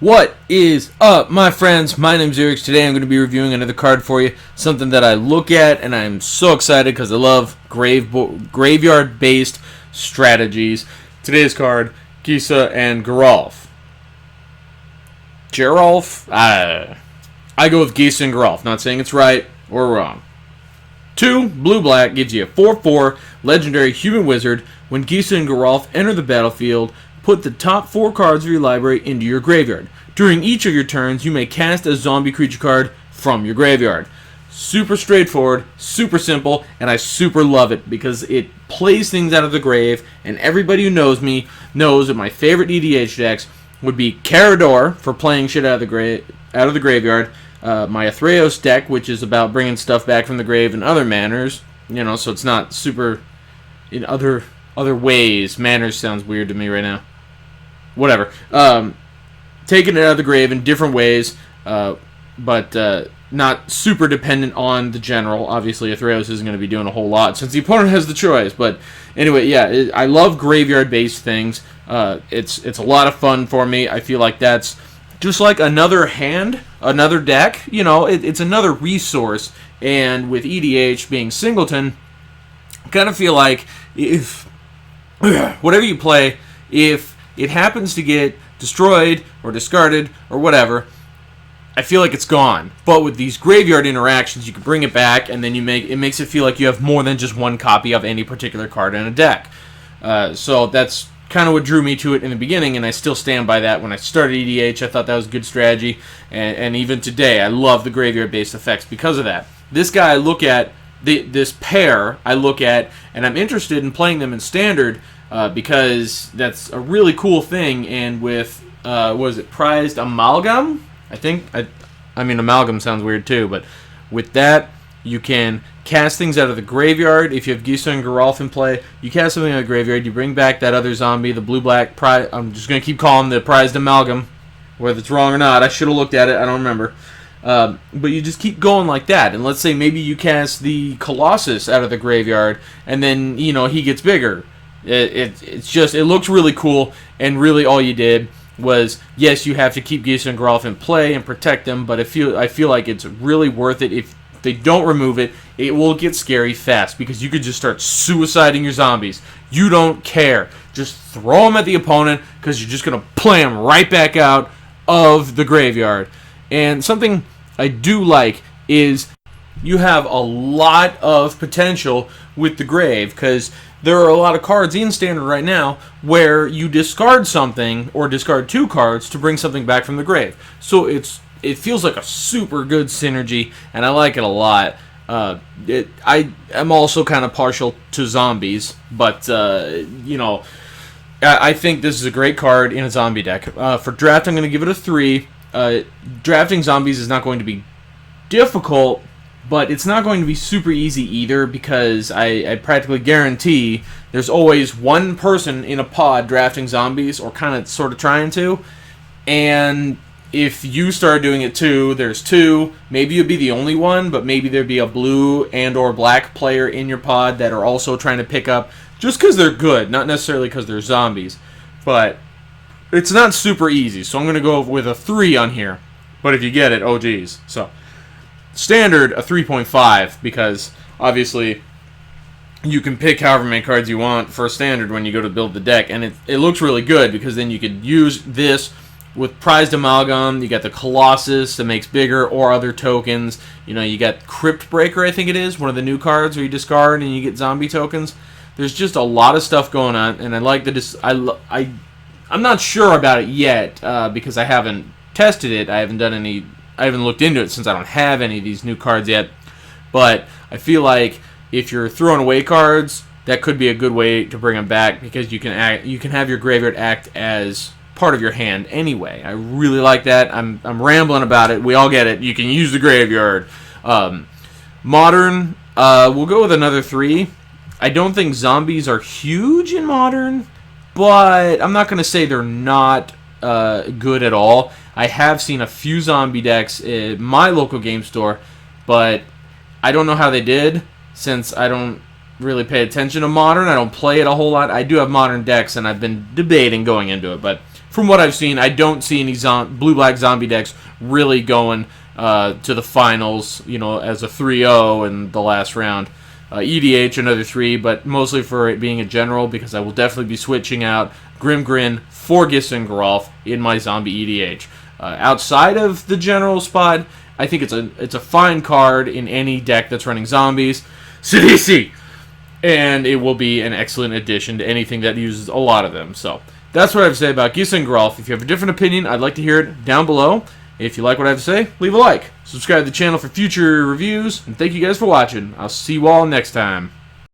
What is up, my friends? My name's iirix. Today I'm going to be reviewing another card for you. Something that I look at and I'm so excited because I love graveyard-based strategies. Today's card, Gisa and Geralf. Geralf? I go with Gisa and Geralf. Not saying it's right or wrong. 2 blue-black gives you a 4/4 legendary human wizard. When Gisa and Geralf enter the battlefield, put the top 4 cards of your library into your graveyard. During each of your turns, you may cast a zombie creature card from your graveyard. Super straightforward, super simple, and I super love it because it plays things out of the grave, and everybody who knows me knows that my favorite EDH decks would be Carador for playing shit out of the graveyard, my Athreos deck, which is about bringing stuff back from the grave in other manners, so it's not super in other ways. Manners sounds weird to me right now. Whatever. Taking it out of the grave in different ways, but not super dependent on the general. Obviously, Athreos isn't going to be doing a whole lot since the opponent has the choice. But anyway, yeah, I love graveyard-based things. It's a lot of fun for me. I feel like that's just like another hand, another deck. It's another resource. And with EDH being singleton, I kind of feel like if whatever you play, if it happens to get destroyed or discarded or whatever, I feel like it's gone. But with these graveyard interactions, you can bring it back, and then it makes it feel like you have more than just one copy of any particular card in a deck. So that's kind of what drew me to it in the beginning, and I still stand by that. When I started EDH, I thought that was a good strategy, and even today, I love the graveyard-based effects because of that. This guy I look at, this pair I look at, and I'm interested in playing them in Standard, because that's a really cool thing. And with prized amalgam? I mean amalgam sounds weird too, but with that you can cast things out of the graveyard. If you have Gisa and Geralf in play, you cast something out of the graveyard, you bring back that other zombie, the blue-black I'm just going to keep calling the prized amalgam, whether it's wrong or not. I should have looked at it, I don't remember. But you just keep going like that, and let's say maybe you cast the Colossus out of the graveyard, and then he gets bigger. It looks really cool, and really all you did was, yes, you have to keep Gisa and Geralf in play and protect them, but I feel like it's really worth it. If they don't remove it, it will get scary fast, because you could just start suiciding your zombies. You don't care. Just throw them at the opponent, because you're just going to play them right back out of the graveyard. And something I do like is you have a lot of potential with the grave, because there are a lot of cards in Standard right now where you discard something or discard 2 cards to bring something back from the grave. So it feels like a super good synergy, and I like it a lot. I am also kind of partial to zombies, but I think this is a great card in a zombie deck. For draft, I'm going to give it a 3. Drafting zombies is not going to be difficult, but it's not going to be super easy either, because I practically guarantee there's always one person in a pod drafting zombies, or kind of sort of trying to. And if you start doing it too, there's 2. Maybe you'd be the only one, but maybe there'd be a blue and or black player in your pod that are also trying to pick up, just because they're good, not necessarily because they're zombies. But it's not super easy, so I'm going to go with a 3 on here. But if you get it, oh geez. So Standard, a 3.5, because obviously you can pick however many cards you want for Standard when you go to build the deck, and it looks really good, because then you could use this with prized amalgam. You got the Colossus that makes bigger, or other tokens. You got Crypt Breaker, I think it is, one of the new cards where you discard and you get zombie tokens. There's just a lot of stuff going on, and I like I'm not sure about it yet, because I haven't tested it. I haven't looked into it since I don't have any of these new cards yet. But I feel like if you're throwing away cards, that could be a good way to bring them back, because you can have your graveyard act as part of your hand anyway. I really like that. I'm rambling about it. We all get it. You can use the graveyard. Modern, we'll go with another 3. I don't think zombies are huge in Modern, but I'm not going to say they're not good at all. I have seen a few zombie decks in my local game store, but I don't know how they did, since I don't really pay attention to Modern. I don't play it a whole lot. I do have Modern decks, and I've been debating going into it, but from what I've seen, I don't see any blue-black zombie decks really going to the finals, as a 3-0 in the last round. EDH, another 3, but mostly for it being a general, because I will definitely be switching out Grim Grin for Gisa and Geralf in my zombie EDH. Outside of the general spot, I think it's a fine card in any deck that's running zombies. Sidisi! And it will be an excellent addition to anything that uses a lot of them. So, that's what I have to say about Gisa and Geralf. If you have a different opinion, I'd like to hear it down below. If you like what I have to say, leave a like. Subscribe to the channel for future reviews. And thank you guys for watching. I'll see you all next time.